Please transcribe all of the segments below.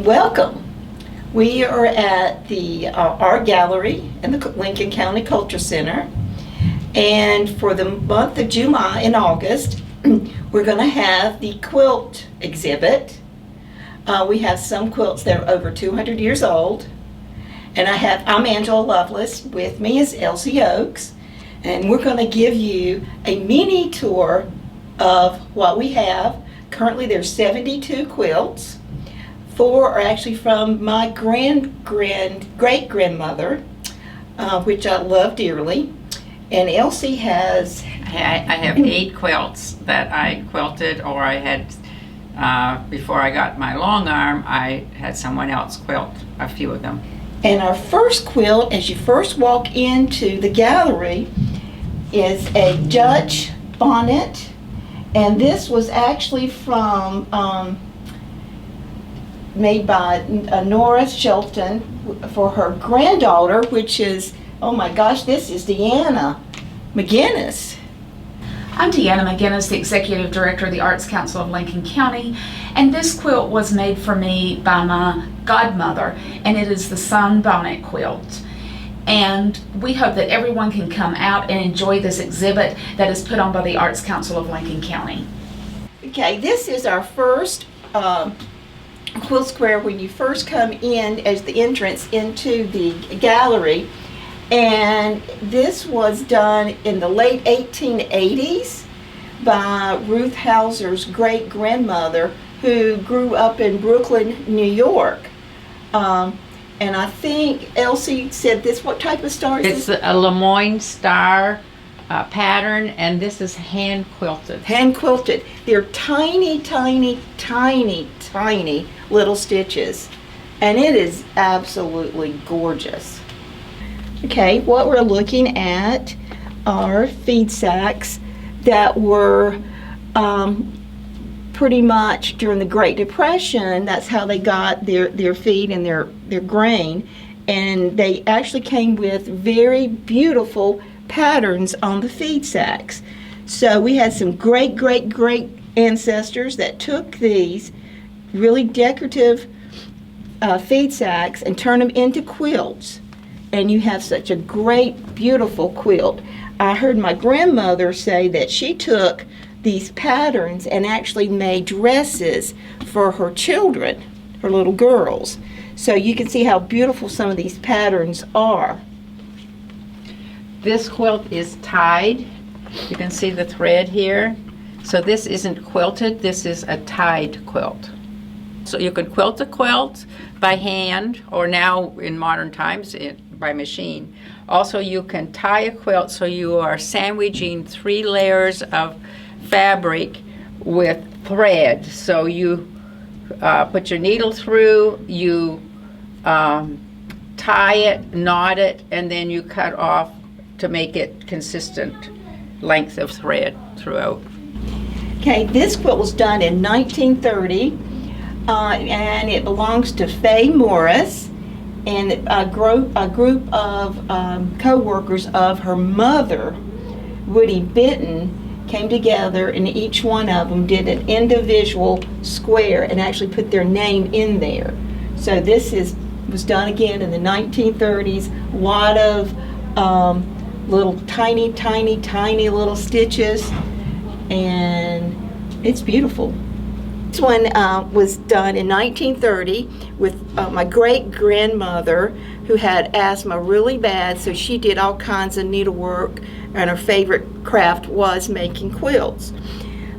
Welcome. We are at the art gallery in the Lincoln County Culture Center, and for the month of July and August we're going to have the quilt exhibit. We have some quilts that are over 200 years old, and I'm Angela Lovelace. With me is Elsie Oakes, and we're going to give you a mini tour of what we have. Currently there's 72 quilts. 4 are actually from my great-grandmother, which I love dearly. And Elsie has... I have 8 quilts that I quilted, or I had, before I got my long arm, I had someone else quilt a few of them. And our first quilt, as you first walk into the gallery, is a Dutch bonnet. And this was actually from... made by Nora Shelton for her granddaughter, which is, oh my gosh, this is Deanna McGinnis. I'm Deanna McGinnis, the Executive Director of the Arts Council of Lincoln County, and this quilt was made for me by my godmother, and it is the Sunbatted Quilt. And we hope that everyone can come out and enjoy this exhibit that is put on by the Arts Council of Lincoln County. Okay, this is our first quilt square when you first come in as the entrance into the gallery, and this was done in the late 1880s by Ruth Hauser's great-grandmother, who grew up in Brooklyn, New York. And I think Elsie said this, what type of star is this? It's a Lemoyne star pattern, and this is hand quilted. Hand quilted. They're tiny, tiny, tiny, tiny little stitches, and it is absolutely gorgeous. Okay, what we're looking at are feed sacks that were pretty much during the Great Depression. That's how they got their feed and their grain, and they actually came with very beautiful patterns on the feed sacks. So we had some great ancestors that took these really decorative feed sacks and turned them into quilts, and you have such a great, beautiful quilt. I heard my grandmother say that she took these patterns and actually made dresses for her children, her little girls. So you can see how beautiful some of these patterns are. This quilt is tied. You can see the thread here. So this isn't quilted, this is a tied quilt. So you can quilt a quilt by hand, or now in modern times by machine. Also, you can tie a quilt so you are sandwiching 3 layers of fabric with thread. So you put your needle through, you tie it, knot it, and then you cut off to make it consistent length of thread throughout. Okay, this quilt was done in 1930, and it belongs to Faye Morris, and a group of co-workers of her mother, Woody Benton, came together, and each one of them did an individual square and actually put their name in there. So this was done again in the 1930s. A lot of little tiny little stitches, and it's beautiful. This one was done in 1930 with my great-grandmother, who had asthma really bad, so she did all kinds of needlework, and her favorite craft was making quilts.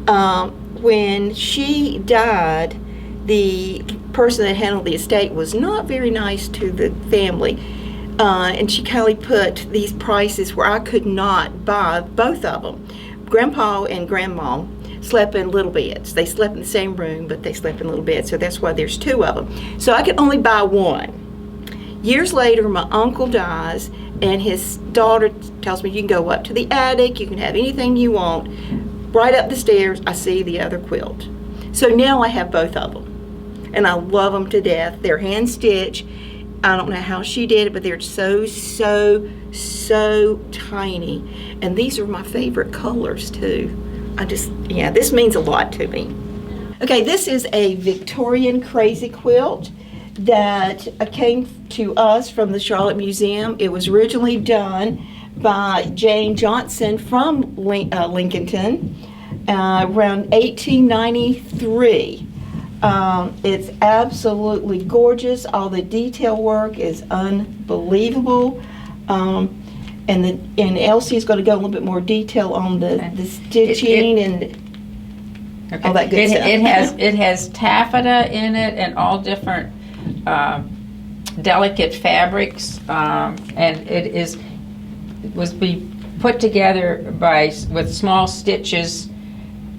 When she died, the person that handled the estate was not very nice to the family. And she kindly put these prices where I could not buy both of them. Grandpa and Grandma slept in little beds. They slept in the same room, but they slept in little beds, so that's why there's 2 of them. So I could only buy one. Years later, my uncle dies, and his daughter tells me, you can go up to the attic, you can have anything you want. Right up the stairs, I see the other quilt. So now I have both of them, and I love them to death. They're hand stitched. I don't know how she did it, but they're so tiny. And these are my favorite colors too. This means a lot to me. Okay, this is a Victorian crazy quilt. that came to us from the Charlotte Museum. It was originally done by Jane Johnson from Lincolnton around 1893. It's absolutely gorgeous. All the detail work is unbelievable. And Elsie is going to go a little bit more detail on the stitching and all that good stuff. It has taffeta in it and all different delicate fabrics, and it was put together with small stitches,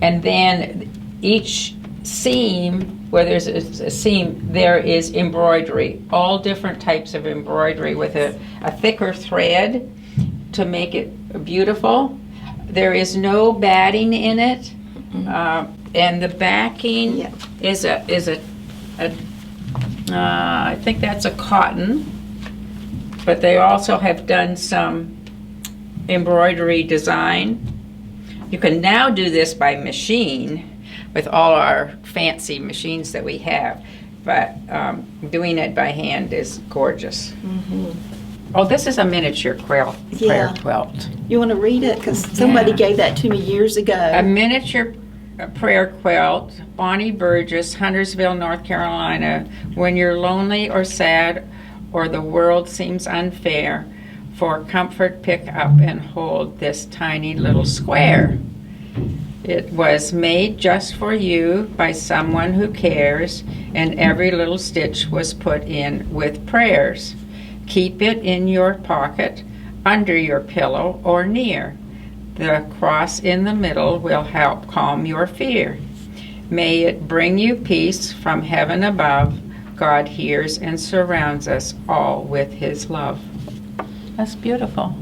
and then each seam, where there's a seam, there is embroidery, all different types of embroidery with a thicker thread to make it beautiful. There is no batting in it, and the backing is I think that's a cotton, but they also have done some embroidery design. You can now do this by machine with all our fancy machines that we have, but doing it by hand is gorgeous. Oh, this is a miniature quilt, prayer quilt. You want to read it? Because somebody gave that to me years ago. A miniature prayer quilt, Bonnie Burgess, Huntersville, North Carolina. When you're lonely or sad or the world seems unfair, for comfort pick up and hold this tiny little square. It was made just for you by someone who cares, and every little stitch was put in with prayers. Keep it in your pocket, under your pillow, or near. The cross in the middle will help calm your fear. May it bring you peace from heaven above. God hears and surrounds us all with his love. That's beautiful.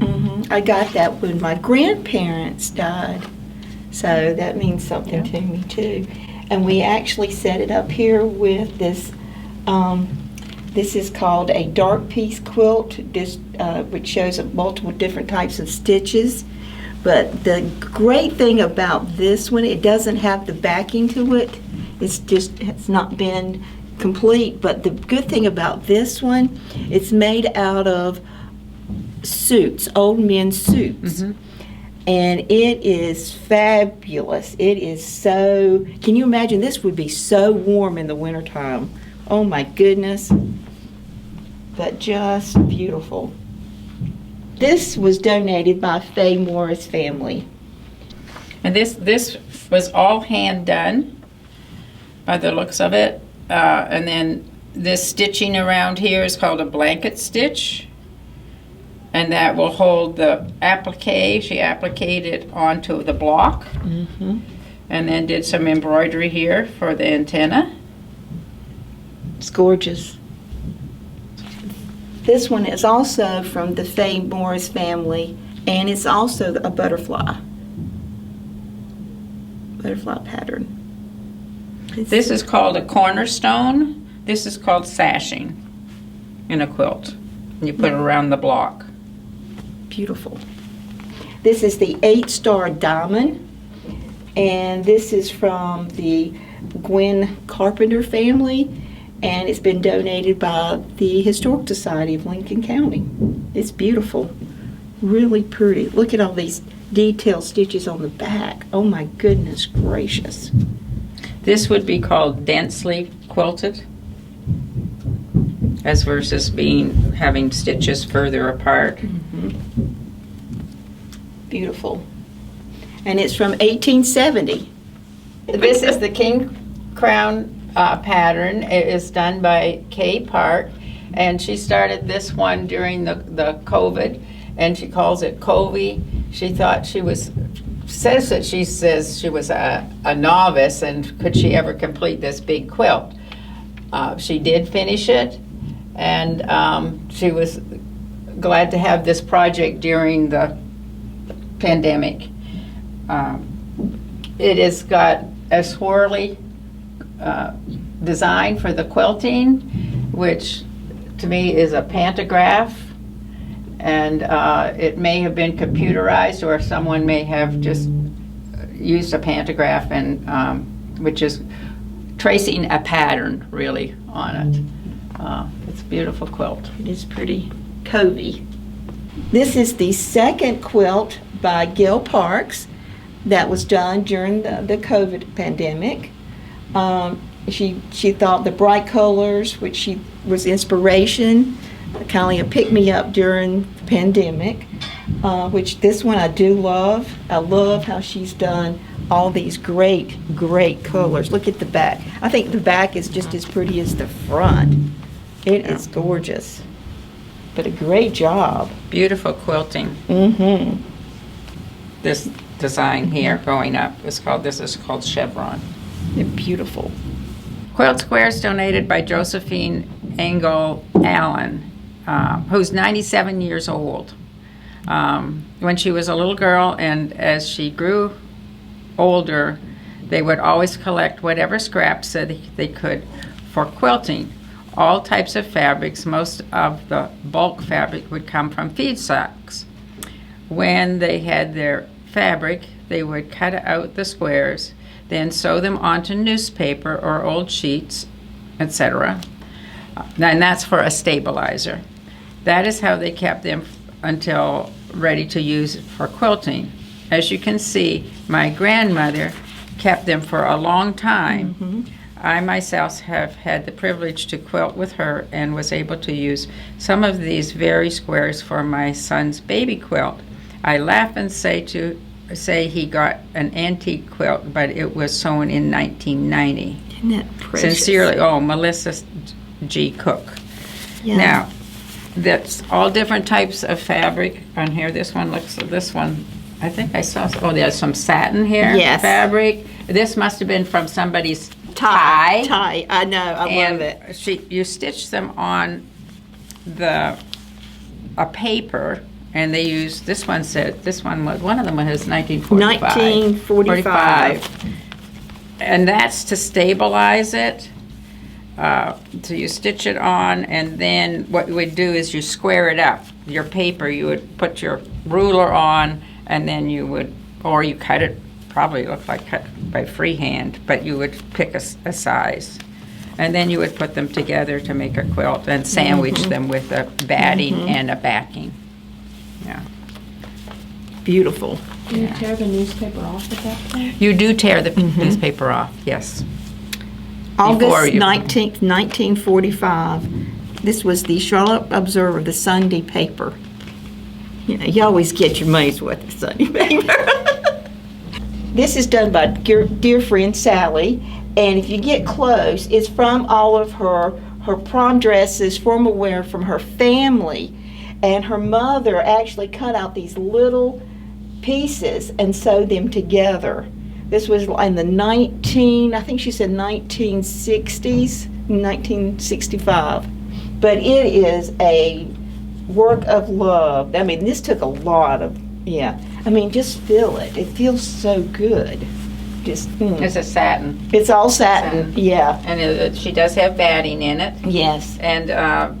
I got that when my grandparents died, so that means something to me too. And we actually set it up here with this. This is called a dark piece quilt, which shows multiple different types of stitches. But the great thing about this one, it doesn't have the backing to it. It's not been complete. But the good thing about this one, it's made out of suits, old men's suits. And it is fabulous. It is so, can you imagine, this would be so warm in the wintertime. Oh my goodness. But just beautiful. This was donated by Faye Morris family. And this was all hand done by the looks of it. And then this stitching around here is called a blanket stitch. And that will hold the applique. She appliqued it onto the block. And then did some embroidery here for the antenna. It's gorgeous. This one is also from the Faye Morris family, and it's also a butterfly pattern. This is called a cornerstone. This is called sashing in a quilt. And you put it around the block. Beautiful. This is the 8-star diamond, and this is from the Gwen Carpenter family, and it's been donated by the Historic Society of Lincoln County. It's beautiful, really pretty. Look at all these detailed stitches on the back. Oh my goodness gracious. This would be called densely quilted, as versus having stitches further apart. Beautiful. And it's from 1870. This is the King Crown pattern. It is done by Kay Park, and she started this one during the COVID, and she calls it Covey. She thought she was a novice, and could she ever complete this big quilt? She did finish it, and she was glad to have this project during the pandemic. It has got a swirly design for the quilting, which to me is a pantograph, and it may have been computerized, or someone may have just used a pantograph, and which is tracing a pattern really on it. It's a beautiful quilt. It is pretty covey. This is the second quilt by Gail Parks that was done during the COVID pandemic. She thought the bright colors, which she was inspiration, kind of a pick-me-up during the pandemic, which this one I do love. I love how she's done all these great colors. Look at the back. I think the back is just as pretty as the front. It is gorgeous, but a great job. Beautiful quilting. Mm-hmm. This design here going up is called Chevron. They're beautiful. Quilt squares donated by Josephine Engel Allen, who's 97 years old. When she was a little girl, and as she grew older, they would always collect whatever scraps that they could for quilting. All types of fabrics, most of the bulk fabric would come from feed sacks. When they had their fabric, they would cut out the squares, then sew them onto newspaper or old sheets, etc. And that's for a stabilizer. That is how they kept them until ready to use for quilting. As you can see, my grandmother kept them for a long time. Mm-hmm. I myself have had the privilege to quilt with her and was able to use some of these very squares for my son's baby quilt. I laugh and say he got an antique quilt, but it was sewn in 1990. Isn't that precious? Sincerely, Melissa G. Cook. Yeah. Now, that's all different types of fabric on here. This one, I think I saw, there's some satin here. Yes. Fabric. This must have been from somebody's tie. Tie. I know. I love it. You stitch them on a paper, and they use, one of them has 1945. 1945. And that's to stabilize it. So you stitch it on, and then what you would do is you square it up. Your paper, you would put your ruler on, and then you cut it, probably looked like cut by freehand, but you would pick a size. And then you would put them together to make a quilt and sandwich them with a batting and a backing. Yeah. Beautiful. Do you tear the newspaper off at that point? You do tear the newspaper off, yes. August Before you- 19th, 1945. This was the Charlotte Observer, the Sunday paper. You always get your money's worth of Sunday paper. This is done by dear friend Sally, and if you get close, it's from all of her prom dresses, formal wear from her family. And her mother actually cut out these little pieces and sewed them together. This was in the I think she said 1960s, 1965. But it is a work of love. I mean, this took a lot of, just feel it. It feels so good. It's a satin. It's all satin, yeah. And she does have batting in it. Yes. And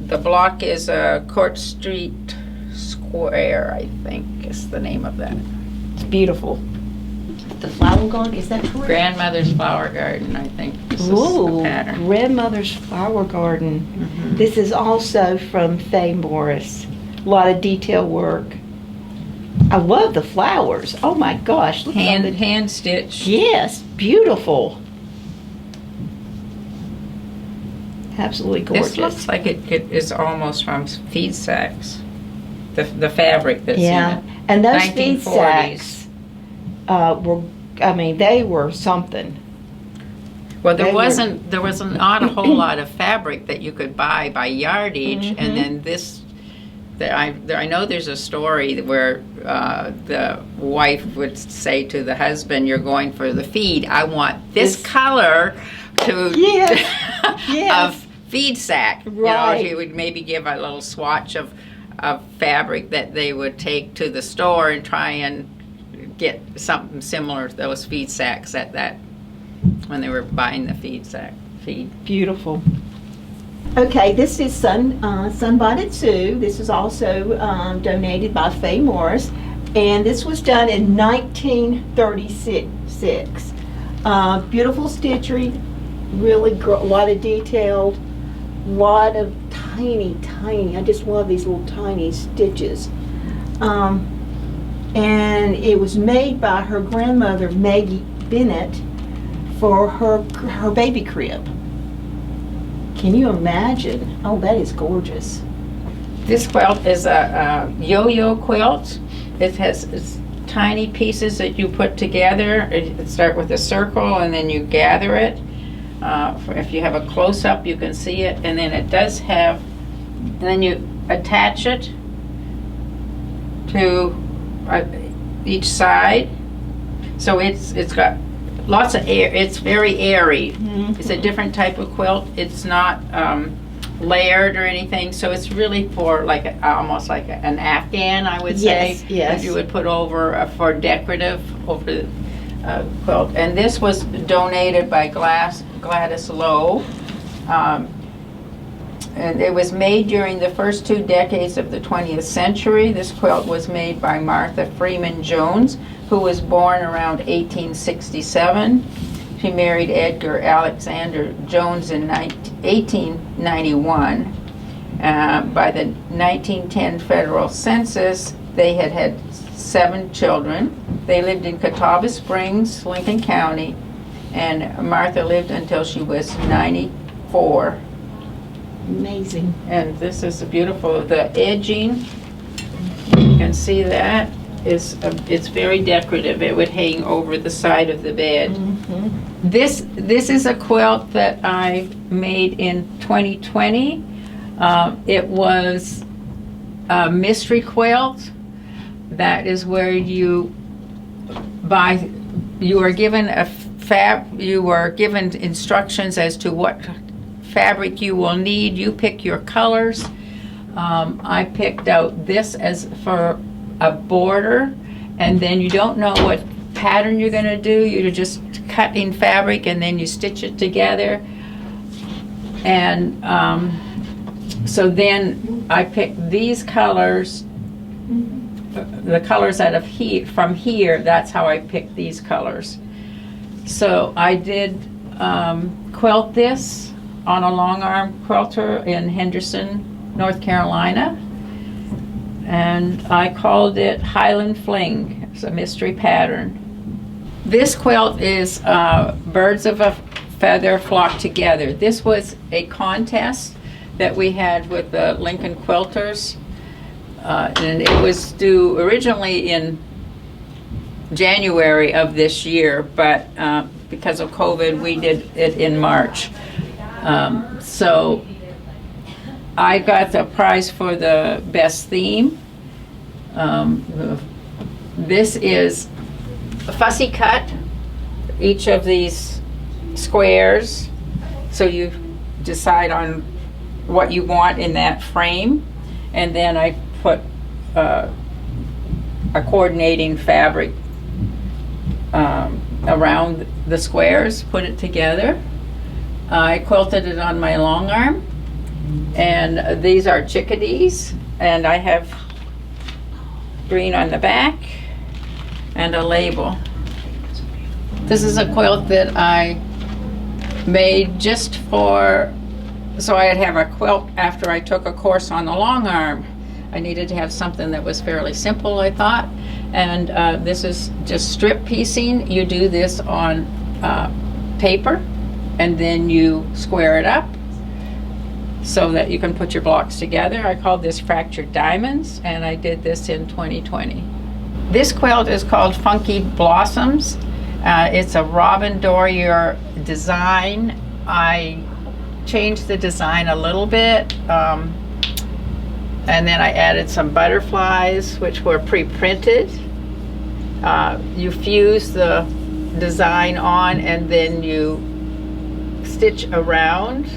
the block is Court Street Square, I think is the name of that. It's beautiful. The flower garden, is that correct? Grandmother's Flower Garden, I think. This is the Ooh, pattern. Grandmother's Flower Garden. This is also from Faye Morris. A lot of detail work. I love the flowers. Oh my gosh. Look at Hand stitch. Yes, beautiful. Absolutely gorgeous. This looks like it is almost from feed sacks. The fabric that's in it. And those feed 1940s. sacks they were something. Well, They there was not a whole lot of fabric that you could buy by yardage, and then this. I know there's a story where the wife would say to the husband, "You're going for the feed. I want this color of feed sack." Right. You know, she would maybe give a little swatch of fabric that they would take to the store and try and get something similar to those feed sacks when they were buying the feed. Beautiful. Okay, this is Sunbatted Zoo. This is also donated by Faye Morris, and this was done in 1936. Beautiful stitchery, really a lot of detailed lot of tiny, I just love these little tiny stitches. And it was made by her grandmother, Maggie Bennett, for her baby crib. Can you imagine? Oh, that is gorgeous. This quilt is a yo-yo quilt. It has it's tiny pieces that you put together. It start with a circle and then you gather it. If you have a close-up, you can see it. And then it does have, and then you attach it to each side. So it's got lots of air. It's very airy. Mm-hmm. It's a different type of quilt. It's not layered or anything, so it's really for like almost like an Afghan, I would say. Yes. That you would put over for decorative over the quilt. And this was donated by Gladys Lowe. And it was made during the first 2 decades of the 20th century. This quilt was made by Martha Freeman Jones, who was born around 1867. She married Edgar Alexander Jones in 1891. By the 1910 federal census, they had 7 children. They lived in Catawba Springs, Lincoln County, and Martha lived until she was 94. Amazing. And this is beautiful. The edging, you can see that is it's very decorative. It would hang over the side of the bed. Mm-hmm. This is a quilt that I made in 2020. It was a mystery quilt. That is where you are given you are given instructions as to what fabric you will need. You pick your colors. I picked out this as for a border, and then you don't know what pattern you're going to do. You're just cutting fabric and then you stitch it together. And so then I picked these colors, the colors out of from here. That's how I picked these colors. So I did quilt this on a long arm quilter in Henderson, North Carolina, and I called it Highland Fling. It's a mystery pattern. This quilt is Birds of a Feather Flock Together. This was a contest that we had with the Lincoln Quilters, and it was due originally in January of this year, but because of COVID, we did it in March. So I got the prize for the best theme. This is a fussy cut, each of these squares, so you decide on what you want in that frame, and then I put a coordinating fabric around the squares, put it together. I quilted it on my long arm, and these are chickadees, and I have green on the back and a label. This is a quilt that I made just so I'd have a quilt after I took a course on the long arm. I needed to have something that was fairly simple, I thought, and this is just strip piecing. You do this on paper, and then you square it up so that you can put your blocks together. I called this Fractured Diamonds, and I did this in 2020. This quilt is called Funky Blossoms. It's a Robin Dorrier design. I changed the design a little bit, and then I added some butterflies, which were pre-printed. You fuse the design on, and then you stitch around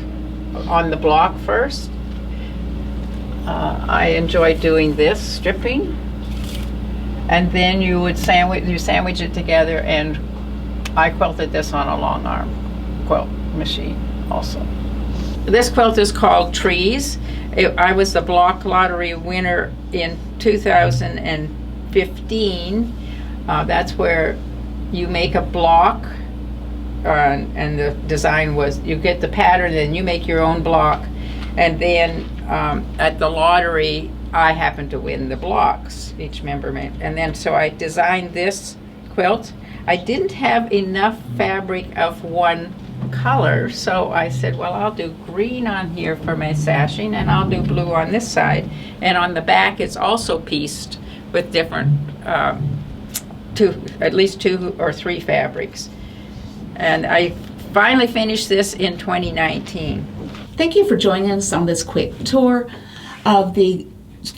on the block first. I enjoy doing this, stripping, and then you would sandwich it together, and I quilted this on a long arm quilt machine also. This quilt is called Trees. I was the block lottery winner in 2015. That's where you make a block, and the design was you get the pattern and you make your own block, And then at the lottery, I happened to win the blocks, each member made. And then so I designed this quilt. I didn't have enough fabric of one color, so I said, well, I'll do green on here for my sashing, and I'll do blue on this side. And on the back, it's also pieced with different, at least 2 or 3 fabrics. And I finally finished this in 2019. Thank you for joining us on this quick tour of the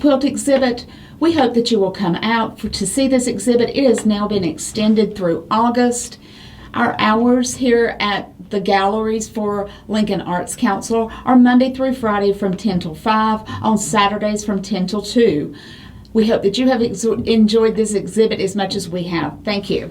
quilt exhibit. We hope that you will come out to see this exhibit. It has now been extended through August. Our hours here at the galleries for Lincoln Arts Council are Monday through Friday from 10 till 5, on Saturdays from 10 till 2. We hope that you have enjoyed this exhibit as much as we have. Thank you.